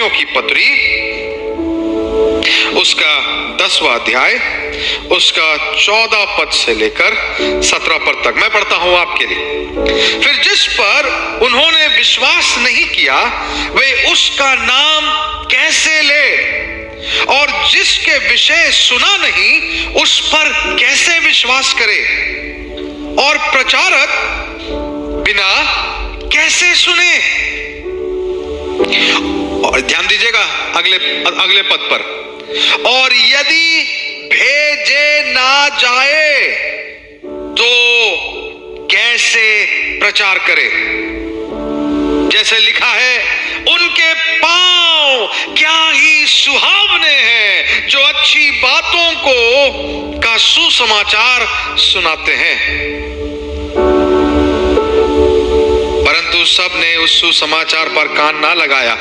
Romeo की पत्री उसका 10वां अध्याय उसका 14 पद से लेकर 17 पद तक मैं पढ़ता हूं आपके लिए। फिर जिस पर उन्होंने विश्वास नहीं किया वे उसका नाम कैसे ले, और जिसके विषय सुना नहीं उस पर कैसे विश्वास करे, और प्रचारक बिना कैसे सुने। और ध्यान दीजिएगा अगले पद पर, और यदि भेजे ना जाए तो कैसे प्रचार करे। जैसे लिखा है, उनके पांव क्या ही सुहावने हैं जो अच्छी बातों का सुसमाचार सुनाते हैं। परंतु सब ने उस सुसमाचार पर कान ना लगाया।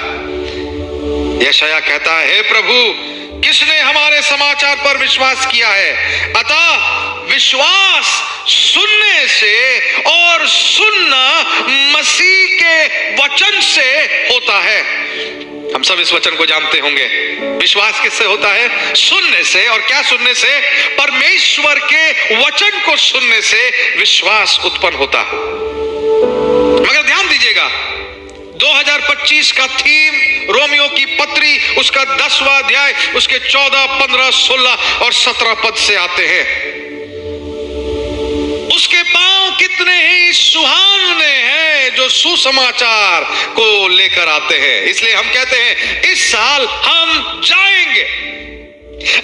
यशायाह कहता है, हे प्रभु किसने हमारे समाचार पर विश्वास किया है। अतः विश्वास सुनने से और सुनना मसीह के वचन से होता है। हम सब इस वचन को जानते होंगे। विश्वास किससे होता है? सुनने से। और क्या सुनने से? परमेश्वर के वचन को सुनने से विश्वास उत्पन्न होता है। मगर ध्यान दीजिएगा, 2025 का थीम रोमियो की पत्री उसका 10वां अध्याय उसके 14, 15, 16 और 17 पद से आते हैं। उसके पांव कितने ही सुहावने हैं जो सुसमाचार को लेकर आते हैं। इसलिए हम कहते हैं इस साल हम जाएंगे,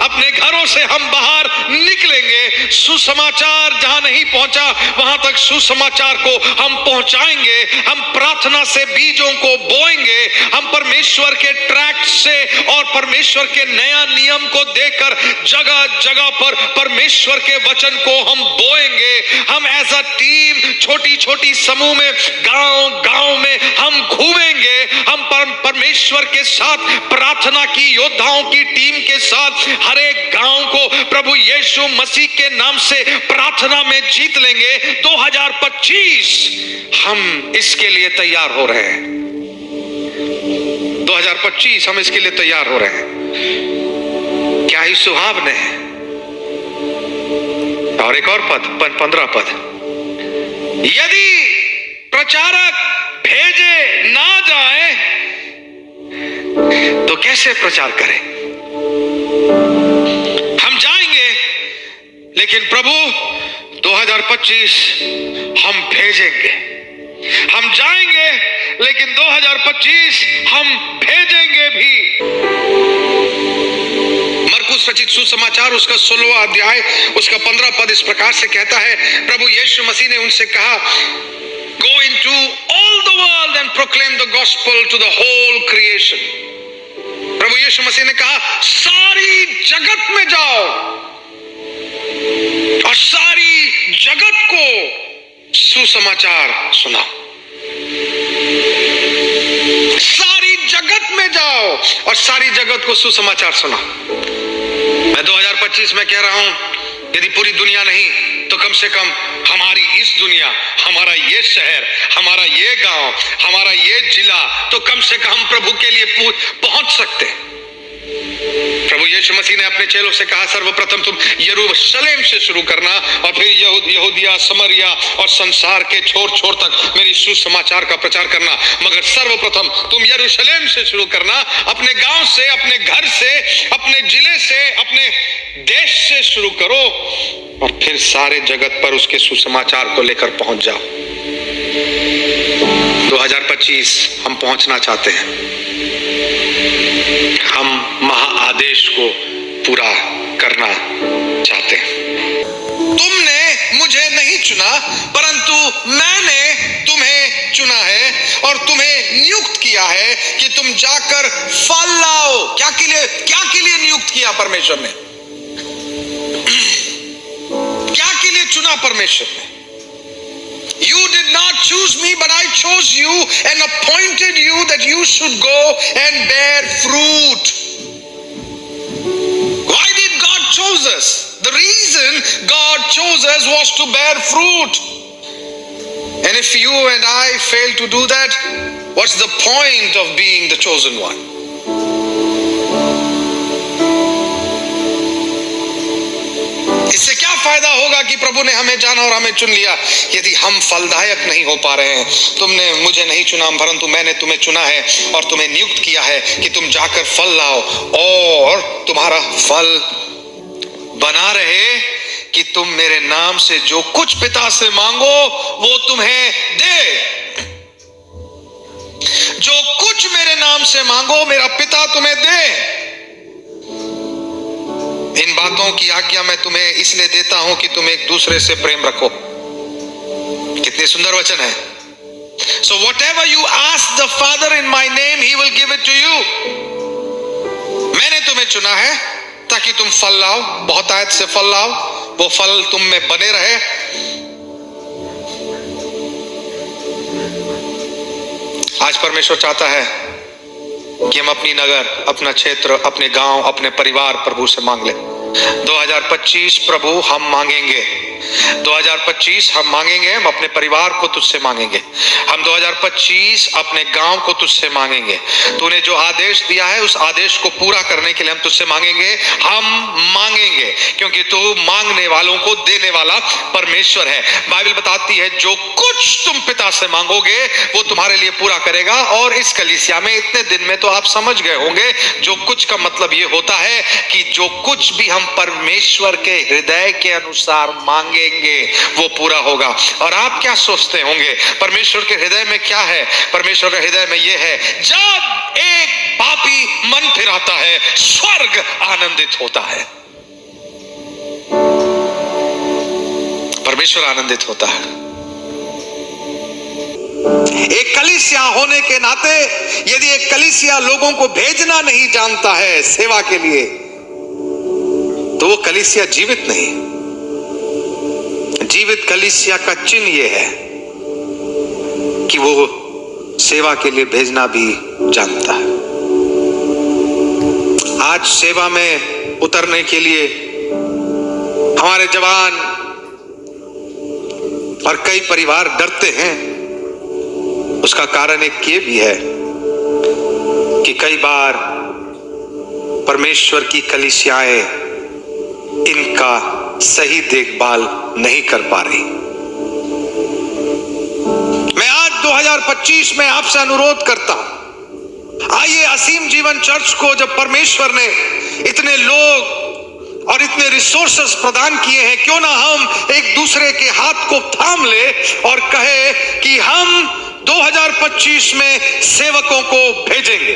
अपने घरों से हम बाहर निकलेंगे, सुसमाचार जहां नहीं पहुंचा वहां तक सुसमाचार को हम पहुंचाएंगे। हम प्रार्थना से बीजों को बोएंगे, हम परमेश्वर के ट्रैक्ट से और परमेश्वर के नया नियम को देकर जगह जगह पर परमेश्वर के वचन को हम बोएंगे। हम एज अ टीम छोटी छोटी समूह में गांव गांव में हम घूमेंगे। हम परमेश्वर के साथ प्रार्थना की योद्धाओं की टीम के साथ हर एक गांव को प्रभु यीशु मसीह के नाम से प्रार्थना में जीत लेंगे। 2025 हम इसके लिए तैयार हो रहे हैं। 2025 हम इसके लिए तैयार हो रहे हैं। क्या ही सुहावने हैं। और एक और पद, 15 पद, यदि प्रचारक भेजे ना जाए तो कैसे प्रचार करें। हम जाएंगे, लेकिन प्रभु 2025 हम भेजेंगे। हम जाएंगे, लेकिन 2025 हम भेजेंगे भी। मरकुस रचित सुसमाचार उसका 16वां अध्याय उसका 15 पद इस प्रकार से कहता है, प्रभु यीशु मसीह ने उनसे कहा, go into all the world and proclaim the gospel to the whole creation. प्रभु यीशु मसीह ने कहा, सारी जगत में जाओ और सारी जगत को सुसमाचार सुनाओ। सारी जगत में जाओ और सारी जगत को सुसमाचार सुनाओ। मैं 2025 में कह रहा हूं, यदि पूरी दुनिया नहीं तो कम से कम हमारी इस दुनिया, हमारा ये शहर, हमारा ये गांव, हमारा ये जिला, तो कम से कम प्रभु के लिए पहुंच सकते हैं। प्रभु यीशु मसीह ने अपने चेलों से कहा, सर्वप्रथम तुम यरूशलेम से शुरू करना और फिर यहूदिया, समरिया और संसार के छोर छोर तक मेरी सुसमाचार का प्रचार करना। मगर सर्वप्रथम तुम यरूशलेम से शुरू करना, अपने गांव से, अपने घर से, अपने जिले से, अपने देश से शुरू करो और फिर सारे जगत पर उसके सुसमाचार को लेकर पहुंच जाओ। 2025 हम पहुंचना चाहते हैं। हम महाआदेश को पूरा करना चाहते हैं। तुमने मुझे नहीं चुना, परंतु मैंने तुम्हें चुना है और तुम्हें नियुक्त किया है कि तुम जाकर फल लाओ। क्या के लिए नियुक्त किया परमेश्वर ने? क्या के लिए चुना परमेश्वर ने? You did not choose me, but I chose you and appointed you that you should go and bear fruit. Why did God choose us? The reason God chose us was to bear fruit. And if you and I fail to do that, what's the point of being the chosen one? इससे क्या फायदा होगा कि प्रभु ने हमें जाना और हमें चुन लिया, यदि हम फलदायक नहीं हो पा रहे हैं। तुमने मुझे नहीं चुना, परंतु मैंने तुम्हें चुना है और तुम्हें नियुक्त किया है कि तुम जाकर फल लाओ और तुम्हारा फल बना रहे, कि तुम मेरे नाम से जो कुछ पिता से मांगो वो तुम्हें दे। जो कुछ मेरे नाम से मांगो मेरा पिता तुम्हें दे। इन बातों की आज्ञा मैं तुम्हें इसलिए देता हूं कि तुम एक दूसरे से प्रेम रखो। कितने सुंदर वचन है। So whatever you ask the Father in my name, He will give it to you. मैंने तुम्हें चुना है ताकि तुम फल लाओ, बहुतायत से फल लाओ, वो फल तुम में बने रहे। आज परमेश्वर चाहता है कि हम अपनी नगर, अपना क्षेत्र, अपने गांव, अपने परिवार प्रभु से मांग लें। 2025 प्रभु हम मांगेंगे, 2025 हम मांगेंगे, हम अपने परिवार को तुझसे मांगेंगे, हम 2025 अपने गांव को तुझसे मांगेंगे। तूने जो आदेश दिया है उस आदेश को पूरा करने के लिए हम तुझसे मांगेंगे, हम मांगेंगे, क्योंकि तू मांगने वालों को देने वाला परमेश्वर है। बाइबल बताती है जो कुछ तुम पिता से मांगोगे वो तुम्हारे लिए पूरा करेगा। और इस कलीसिया में इतने दिन में तो आप समझ गए होंगे जो कुछ का मतलब ये होता है कि जो कुछ भी हम परमेश्वर के हृदय के अनुसार मांगेंगे वो पूरा होगा। और आप क्या सोचते होंगे परमेश्वर के हृदय में क्या है? परमेश्वर के हृदय में ये है, जब एक पापी मन फिराता है स्वर्ग आनंदित होता है। परमेश्वर आनंदित होता है। एक कलीसिया होने के नाते यदि एक कलीसिया लोगों को भेजना नहीं जानता है सेवा के लिए, तो वो कलीसिया जीवित नहीं। जीवित कलीसिया का चिन्ह ये है कि वो सेवा के लिए भेजना भी जानता है। आज सेवा में उतरने के लिए हमारे जवान और कई परिवार डरते हैं। उसका कारण एक ये भी है कि कई बार परमेश्वर की कलीसियाएं इनका सही देखभाल नहीं कर पा रही। मैं आज 2025 में आपसे अनुरोध करता हूं, आइए असीम जीवन चर्च को जब परमेश्वर ने इतने लोग और इतने रिसोर्सेस प्रदान किए हैं, क्यों ना हम एक दूसरे के हाथ को थाम ले और कहे कि हम 2025 में सेवकों को भेजेंगे।